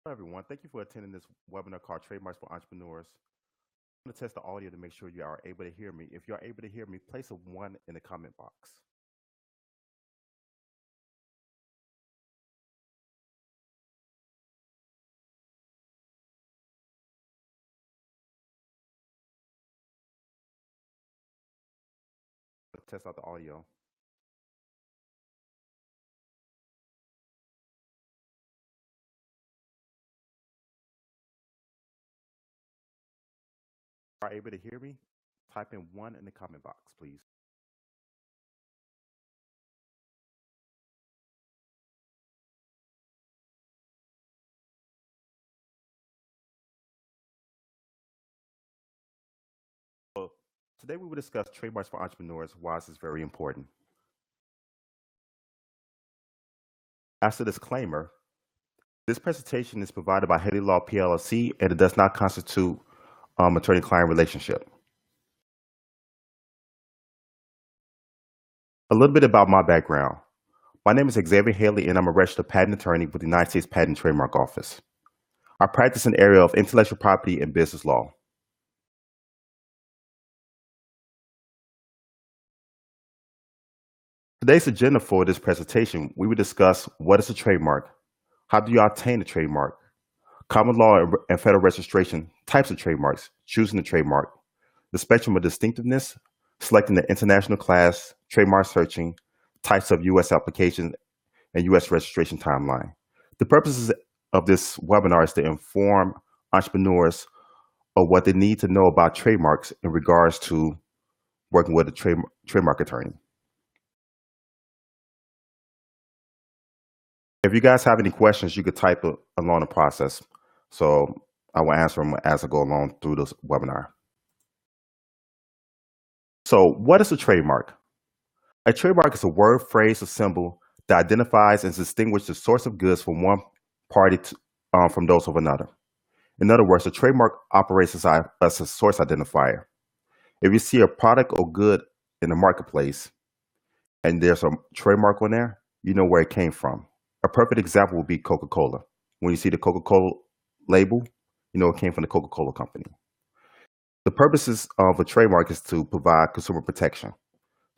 Hello, everyone. Thank you for attending this webinar called Trademarks for Entrepreneurs. I'm going to test the audio to make sure you are able to hear me. If you are able to hear me, place a 1 in the comment box. Let's test out the audio. If you are able to hear me, type in 1 in the comment box, please. So today we will discuss trademarks for entrepreneurs, why this is very important. As a disclaimer, this presentation is provided by Haley Law PLLC and it does not constitute attorney-client relationship. A little bit about my background. My name is Xavier Haley and I'm a registered patent attorney with the United States Patent and Trademark Office. I practice in the area of intellectual property and business law. Today's agenda for this presentation, we will discuss what is a trademark, how do you obtain a trademark, common law and federal registration, types of trademarks, choosing the trademark, the spectrum of distinctiveness, selecting the international class, trademark searching, types of U.S. applications, and U.S. registration timeline. The purposes of this webinar is to inform entrepreneurs of what they need to know about trademarks in regards to working with a trademark attorney. If you guys have any questions, you could type it along the process. So I will answer them as I go along through this webinar. So what is a trademark? A trademark is a word, phrase, or symbol that identifies and distinguishes the source of goods from one party from those of another. In other words, a trademark operates as a source identifier. If you see a product or good in the marketplace and there's a trademark on there, you know where it came from. A perfect example would be Coca-Cola. When you see the Coca-Cola label, you know it came from the Coca-Cola company. The purposes of a trademark is to provide consumer protection.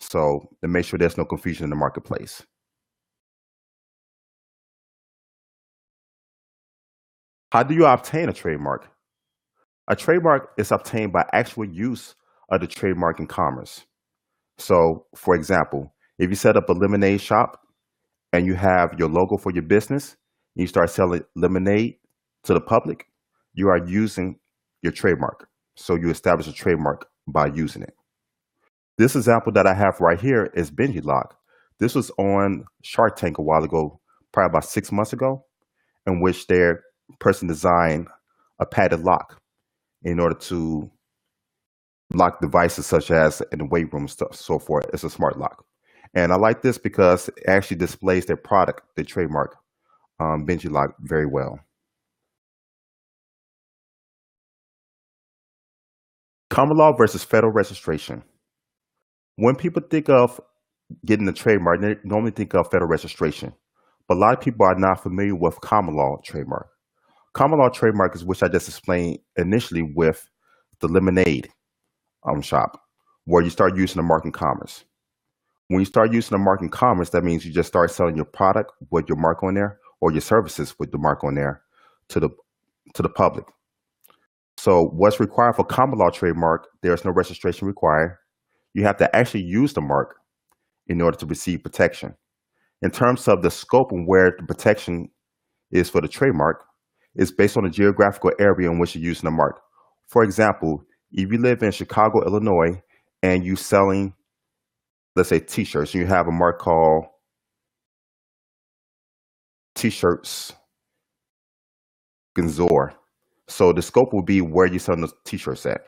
So to make sure there's no confusion in the marketplace. How do you obtain a trademark? A trademark is obtained by actual use of the trademark in commerce. So for example, if you set up a lemonade shop and you have your logo for your business, and you start selling lemonade to the public, you are using your trademark. So you establish a trademark by using it. This example that I have right here is Benji Lock. This was on Shark Tank a while ago, probably about 6 months ago, in which their person designed a padded lock in order to lock devices such as in the weight room, stuff, so forth. It's a smart lock. And I like this because it actually displays their product, their trademark, Benji Lock, very well. Common law versus federal registration. When people think of getting a trademark, they normally think of federal registration. But a lot of people are not familiar with common law trademark. Common law trademark is which I just explained initially with the lemonade shop, where you start using the mark in commerce. When you start using the mark in commerce, that means you just start selling your product with your mark on there or your services with the mark on there to the public. So what's required for common law trademark, there's no registration required. You have to actually use the mark in order to receive protection. In terms of the scope and where the protection is for the trademark, it's based on the geographical area in which you're using the mark. For example, if you live in Chicago, Illinois, and you're selling, let's say, t-shirts, and you have a mark called t-shirts Gonzor. So the scope will be where you're selling the t-shirts at.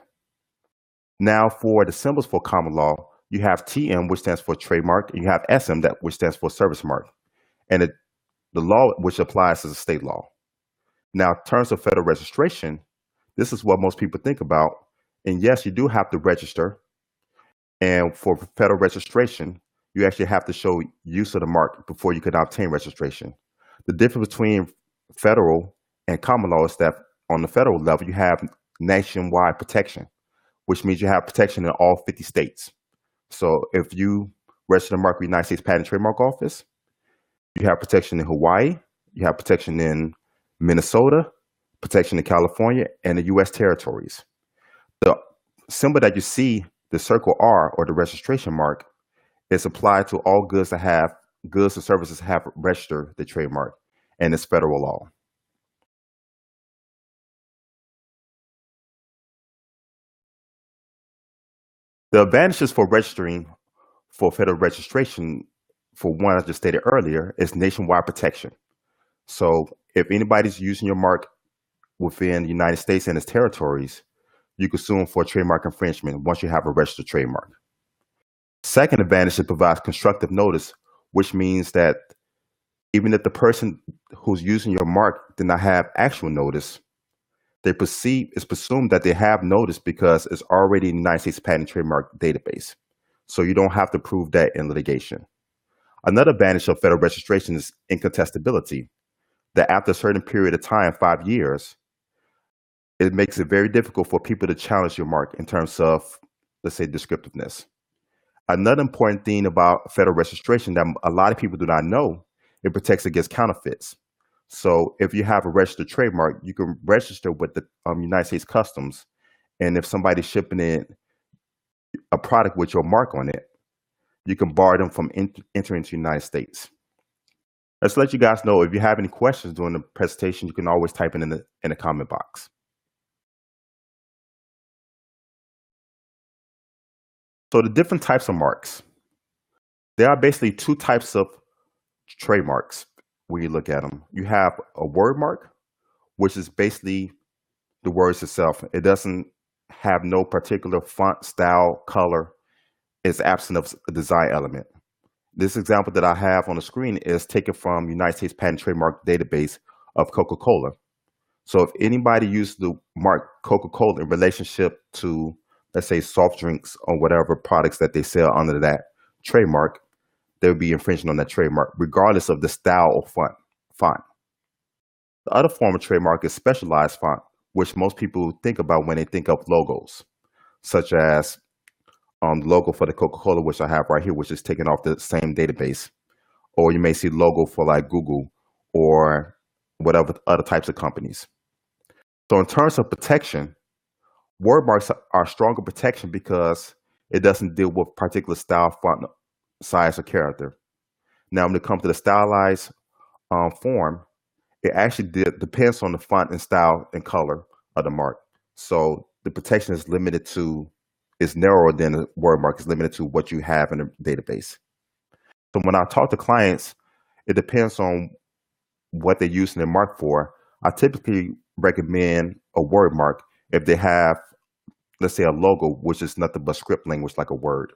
Now for the symbols for common law, you have TM, which stands for trademark, and you have SM, which stands for service mark. And the law which applies is a state law. Now, in terms of federal registration, this is what most people think about. And yes, you do have to register. And for federal registration, you actually have to show use of the mark before you can obtain registration. The difference between federal And common law is that on the federal level, you have nationwide protection, which means you have protection in all 50 states. So if you register the mark with the United States Patent and Trademark Office, you have protection in Hawaii, you have protection in Minnesota, protection in California, and the U.S. territories. The symbol that you see, the circle R or the registration mark, is applied to all goods or services have registered the trademark, and it's federal law. The advantages for registering for federal registration, for one, I just stated earlier, is nationwide protection. So if anybody's using your mark within the United States and its territories, you can sue them for trademark infringement once you have a registered trademark. Second advantage, it provides constructive notice, which means that even if the person who's using your mark did not have actual notice, it's presumed that they have notice because it's already in the United States Patent and Trademark database. So you don't have to prove that in litigation. Another advantage of federal registration is incontestability, that after a certain period of time, 5 years, it makes it very difficult for people to challenge your mark in terms of, let's say, descriptiveness. Another important thing about federal registration that a lot of people do not know, it protects against counterfeits. So if you have a registered trademark, you can register with the United States Customs. And if somebody's shipping in a product with your mark on it, you can bar them from entering into the United States. Let's let you guys know if you have any questions during the presentation, you can always type it in the comment box. So the different types of marks. There are basically two types of trademarks when you look at them. You have a word mark, which is basically the words itself. It doesn't have no particular font, style, color. It's absent of a design element. This example that I have on the screen is taken from United States Patent Trademark database of Coca-Cola. So if anybody used the mark Coca-Cola in relationship to, let's say, soft drinks or whatever products that they sell under that trademark, they would be infringing on that trademark, regardless of the style or font. The other form of trademark is specialized font, which most people think about when they think of logos, such as the logo for the Coca-Cola, which I have right here, which is taken off the same database. Or you may see logo for like Google or whatever other types of companies. So in terms of protection, word marks are stronger protection because it doesn't deal with particular style, font, size, or character. Now, when it comes to the stylized form, it actually depends on the font and style and color of the mark. So the protection is narrower than a word mark. It's limited to what you have in the database. So when I talk to clients, it depends on what they're using their mark for. I typically recommend a word mark if they have, let's say, a logo, which is nothing but script language like a word,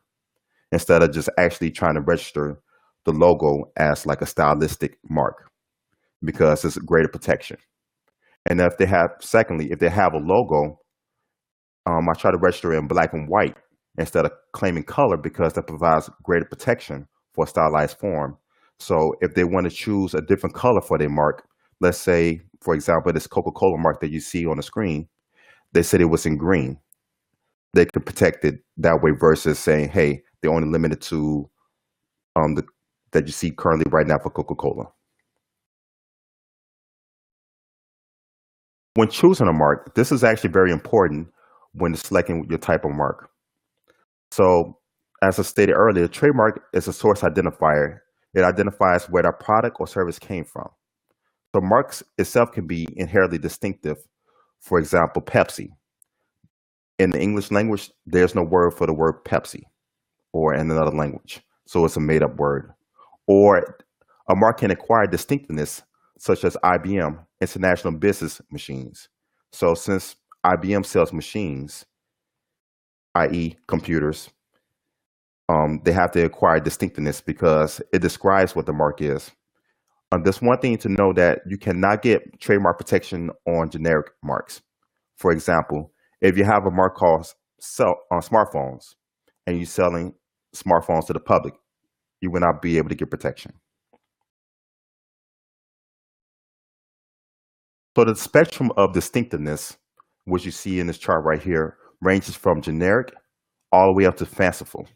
instead of just actually trying to register the logo as like a stylistic mark, because it's greater protection. And if they have a logo, I try to register in black and white instead of claiming color, because that provides greater protection for a stylized form. So if they want to choose a different color for their mark, let's say, for example, this Coca-Cola mark that you see on the screen, they said it was in green. They could protect it that way versus saying, hey, they're only limited to that you see currently right now for Coca-Cola. When choosing a mark, this is actually very important when selecting your type of mark. So as I stated earlier, trademark is a source identifier. It identifies where that product or service came from. So marks itself can be inherently distinctive. For example, Pepsi. In the English language, there's no word for the word Pepsi, or in another language. So it's a made-up word. Or a mark can acquire distinctiveness, such as IBM, International Business Machines. So since IBM sells machines, i.e. computers, they have to acquire distinctiveness because it describes what the mark is. There's one thing to know, that you cannot get trademark protection on generic marks. For example, if you have a mark called on smartphones and you're selling smartphones to the public, you will not be able to get protection. So the spectrum of distinctiveness, which you see in this chart right here, ranges from generic all the way up to fanciful.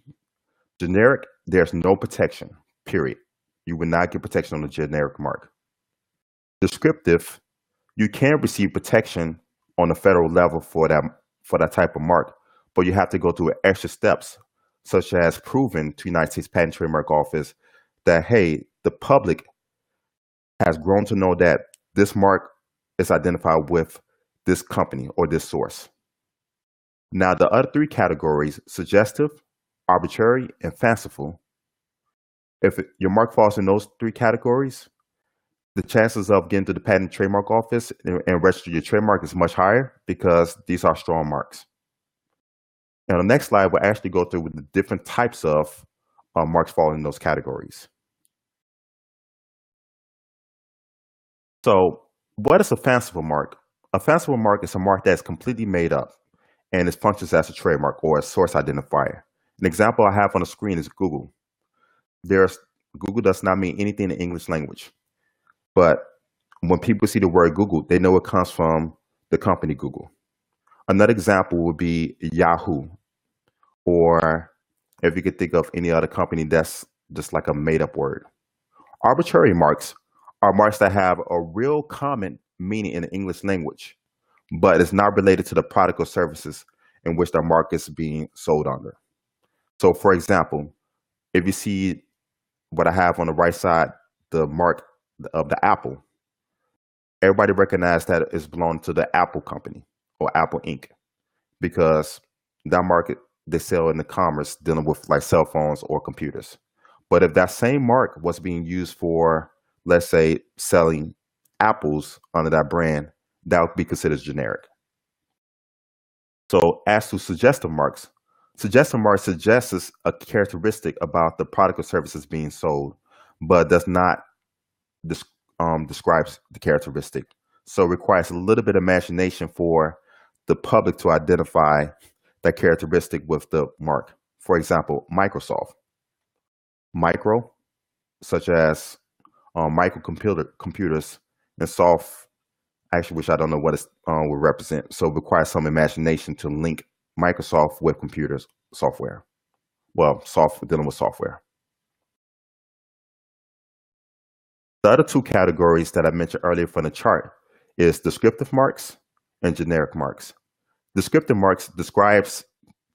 Generic, there's no protection, period. You will not get protection on the generic mark. Descriptive, you can receive protection on the federal level for that type of mark, but you have to go through extra steps, such as proving to United States Patent and Trademark Office that, hey, the public has grown to know that this mark is identified with this company or this source. Now, the other three categories, suggestive, arbitrary, and fanciful, if your mark falls in those three categories, the chances of getting to the Patent and Trademark Office and register your trademark is much higher because these are strong marks. Now, the next slide will actually go through with the different types of marks falling in those categories. So, what is a fanciful mark? A fanciful mark is a mark that is completely made up and it functions as a trademark or a source identifier. An example I have on the screen is Google. Google does not mean anything in the English language, but when people see the word Google, they know it comes from the company Google. Another example would be Yahoo, or if you could think of any other company that's just like a made up word. Arbitrary marks are marks that have a real common meaning in the English language, but it's not related to the product or services in which the mark is being sold under. So, for example, if you see what I have on the right side, the mark of the Apple, everybody recognizes that it's belonging to the Apple company or Apple Inc. because that market they sell in the commerce dealing with like cell phones or computers. But if that same mark was being used for, let's say, selling apples under that brand, that would be considered generic. So as to suggestive marks suggests a characteristic about the product or services being sold, but does not describes the characteristic. So it requires a little bit of imagination for the public to identify that characteristic with the mark. For example, Microsoft. Micro, such as computers, and soft, actually, which I don't know what it will represent. So it requires some imagination to link Microsoft with computers software. Well, dealing with software. The other two categories that I mentioned earlier from the chart is descriptive marks and generic marks. Descriptive marks describes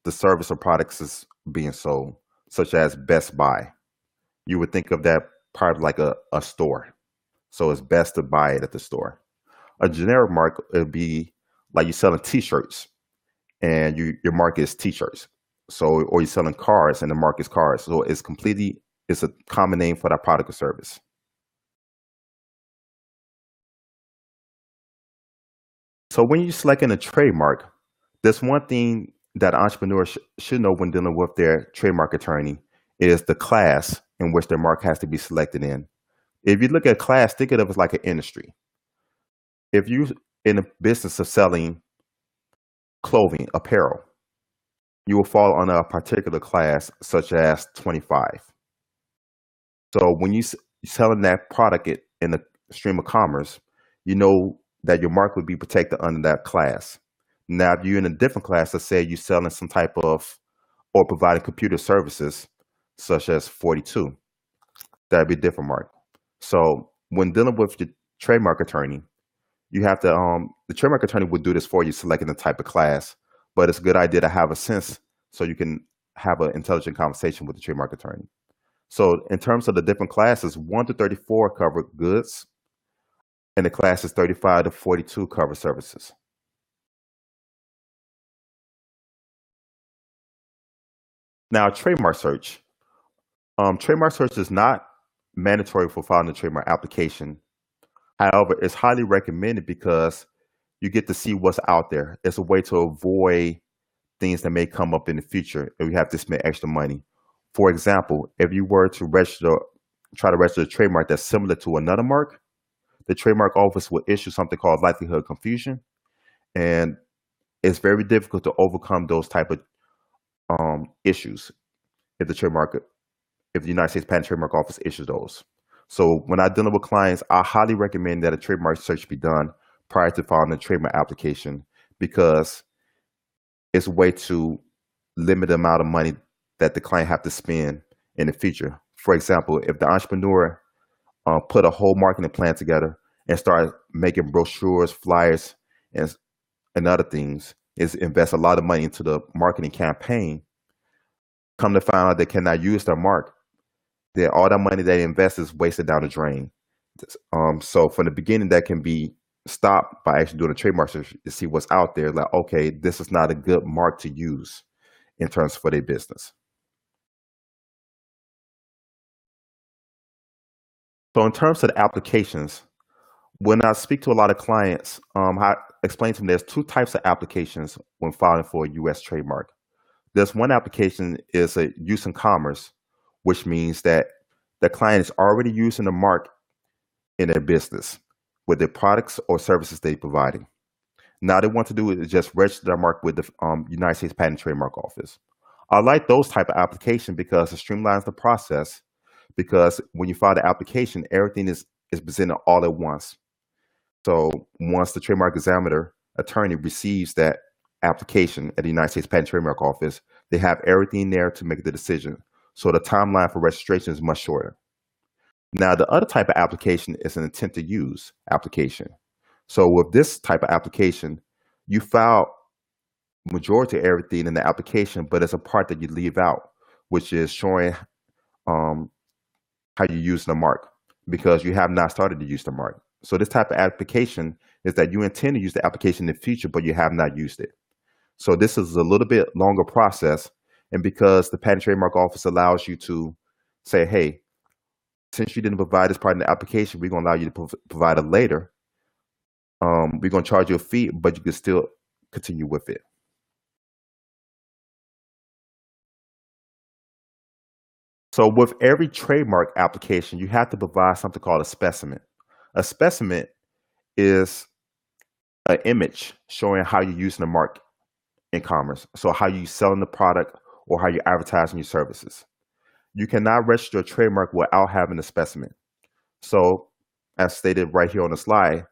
the service or products as being sold, such as Best Buy. You would think of that part like a store. So it's best to buy it at the store. A generic mark would be like you're selling t-shirts and your market is t-shirts. So, or you're selling cars and the market is cars. So it's a common name for that product or service. So when you're selecting a trademark, there's one thing that entrepreneurs should know when dealing with their trademark attorney is the class in which their mark has to be selected in. If you look at class, think of it as like an industry. If you're in the business of selling clothing, apparel, you will fall under a particular class such as 25. So when you're selling that product in the stream of commerce, you know that your mark would be protected under that class. Now, if you're in a different class, let's say you're selling some type of or providing computer services such as 42, that'd be a different mark. So when dealing with your trademark attorney, you have to the trademark attorney would do this for you, selecting the type of class, but it's a good idea to have a sense so you can have an intelligent conversation with the trademark attorney. So in terms of the different classes, 1 to 34 cover goods, and the classes 35 to 42 cover services. Now, trademark search. Trademark search is not mandatory for filing a trademark application. However, it's highly recommended because you get to see what's out there. It's a way to avoid things that may come up in the future and we have to spend extra money. For example, if you were to try to register a trademark that's similar to another mark, the trademark office will issue something called likelihood of confusion, and it's very difficult to overcome those type of issues if the United States Patent and Trademark Office issues those. So when I'm dealing with clients, I highly recommend that a trademark search be done prior to filing a trademark application because it's a way to limit the amount of money that the client have to spend in the future. For example, if the entrepreneur put a whole marketing plan together and start making brochures, flyers, and other things, is invest a lot of money into the marketing campaign. Come to find out they cannot use their mark, then all that money they invest is wasted down the drain. So from the beginning, that can be stopped by actually doing a trademark search to see what's out there. Like, okay, this is not a good mark to use in terms for their business. So in terms of the applications, when I speak to a lot of clients, I explain to them there's two types of applications when filing for a U.S. trademark. There's one application is a use in commerce, which means that the client is already using the mark in their business with the products or services they're providing. Now they want to do is just register their mark with the United States Patent and Trademark Office. I like those type of application because it streamlines the process. Because when you file the application, everything is presented all at once. So once the trademark examiner attorney receives that application at the United States Patent and Trademark Office, they have everything there to make the decision. So the timeline for registration is much shorter. Now, the other type of application is an intent to use application. So with this type of application, you file majority of everything in the application, but it's a part that you leave out, which is showing how you use the mark because you have not started to use the mark. So this type of application is that you intend to use the application in the future, but you have not used it. So this is a little bit longer process. And because the Patent and Trademark Office allows you to say, hey, since you didn't provide this part in the application, we're going to allow you to provide it later. We're going to charge you a fee, but you can still continue with it. So with every trademark application, you have to provide something called a specimen. A specimen is an image showing how you're using the mark in commerce. So how you selling the product or how you're advertising your services. You cannot register a trademark without having a specimen. So as stated right here on the slide,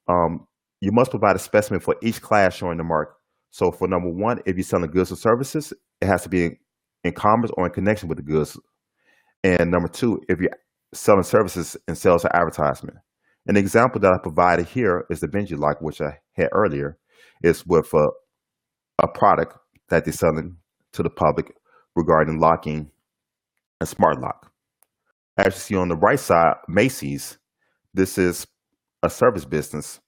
you must provide a specimen for each class showing the mark. So for number one, if you're selling goods or services, it has to be in commerce or in connection with the goods. And number two, if you're selling services and sales or advertisement. An example that I provided here is the Benji lock, which I had earlier, is with a product that they're selling to the public regarding locking a smart lock. As you see on the right side, Macy's, this is a service business.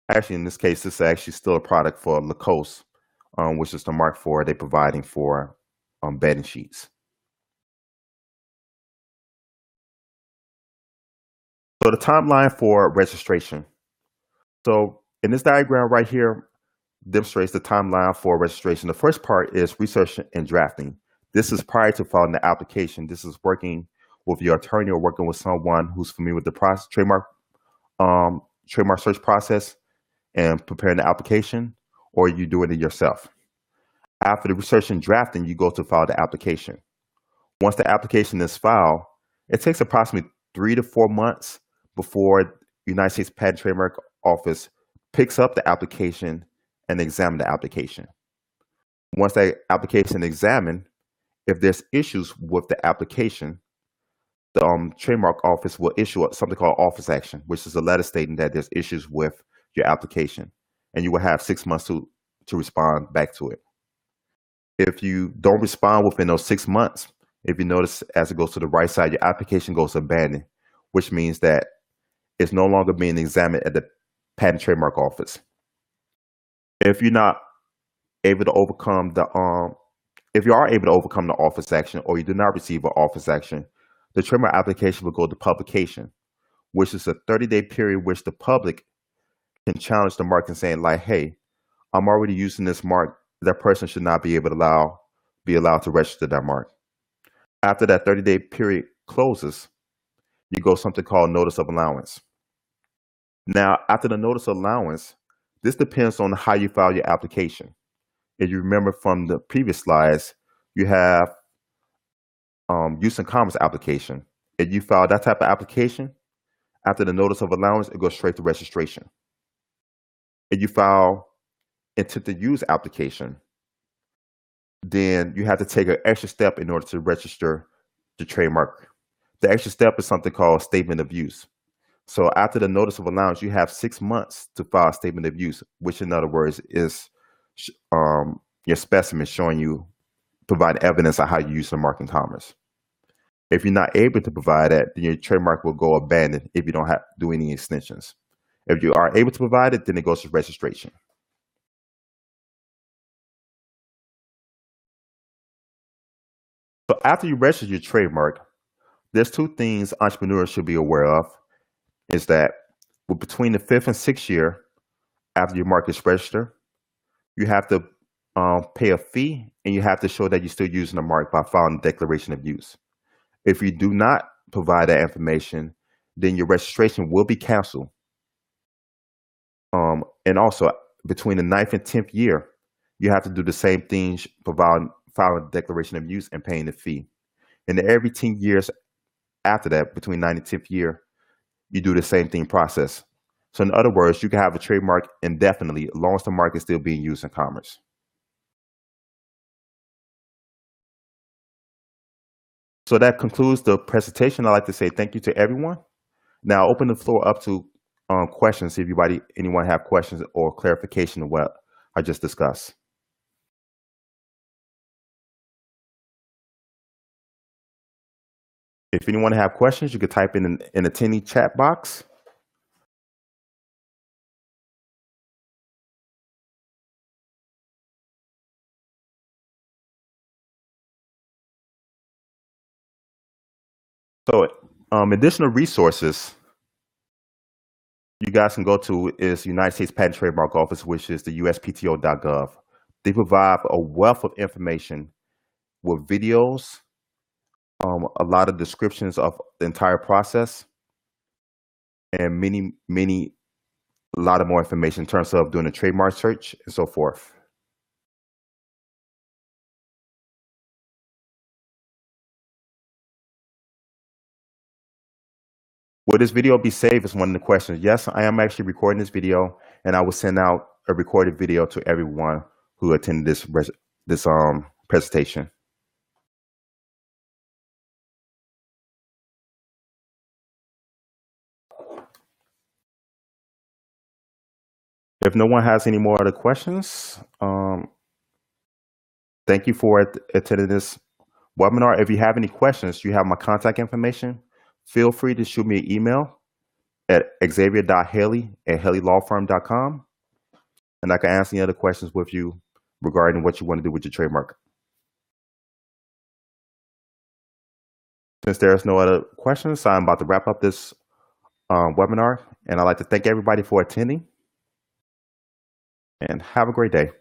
Actually, in this case, this is actually still a product for Lacoste, which is the mark for they're providing for bedding sheets. So the timeline for registration. So in this diagram right here demonstrates the timeline for registration. The first part is research and drafting. This is prior to filing the application. This is working with your attorney or working with someone who's familiar with the process, trademark search process and preparing the application, or you doing it yourself. After the research and drafting, you go to file the application. Once the application is filed, it takes approximately 3 to 4 months before the United States Patent and Trademark Office picks up the application and examine the application. Once that application is examined, if there's issues with the application, the trademark office will issue something called office action, which is a letter stating that there's issues with your application, and you will have 6 months to respond back to it. If you don't respond within those 6 months, if you notice as it goes to the right side, your application goes abandoned, which means that it's no longer being examined at the Patent and Trademark Office. If you're not able to overcome if you are able to overcome the office action or you do not receive an office action, the trademark application will go to publication, which is a 30-day period which the public can challenge the mark and saying like, hey, I'm already using this mark. That person should not be able to be allowed to register that mark. After that 30-day period closes, you go something called notice of allowance. Now, after the notice of allowance, this depends on how you file your application. If you remember from the previous slides, you have use in commerce application. If you file that type of application, after the notice of allowance, it goes straight to registration. and you file intent to use application, then you have to take an extra step in order to register the trademark. The extra step is something called statement of use. So after the notice of allowance, you have 6 months to file a statement of use, which in other words is your specimen showing you, provide evidence of how you use the mark in commerce. If you're not able to provide that, then your trademark will go abandoned if you don't do any extensions. If you are able to provide it, then it goes to registration. So after you register your trademark, there's two things entrepreneurs should be aware of. Is that between the 5th and 6th year after your mark is registered, you have to pay a fee, and you have to show that you're still using the mark by filing a declaration of use. If you do not provide that information, then your registration will be canceled. And also, between the 9th and 10th year, you have to do the same thing, file a declaration of use and paying the fee. And every 10 years after that, between 9th and 10th year, you do the same thing process. So in other words, you can have a trademark indefinitely as long as the mark is still being used in commerce. So that concludes the presentation. I'd like to say thank you to everyone. Now open the floor up to questions if anyone have questions or clarification of what I just discussed. If anyone have questions, you could type in an attendee chat box. So additional resources you guys can go to is United States Patent Trademark Office, which is the uspto.gov. They provide a wealth of information with videos, a lot of descriptions of the entire process, and a lot of more information in terms of doing a trademark search and so forth. Will this video be saved is one of the questions. Yes, I am actually recording this video, and I will send out a recorded video to everyone who attended this presentation. If no one has any more other questions, thank you for attending this webinar. If you have any questions, you have my contact information. Feel free to shoot me an email at xavier.haley@haleylawfirm.com, and I can answer any other questions with you regarding what you want to do with your trademark. Since there's no other questions, I'm about to wrap up this webinar, and I'd like to thank everybody for attending, and have a great day.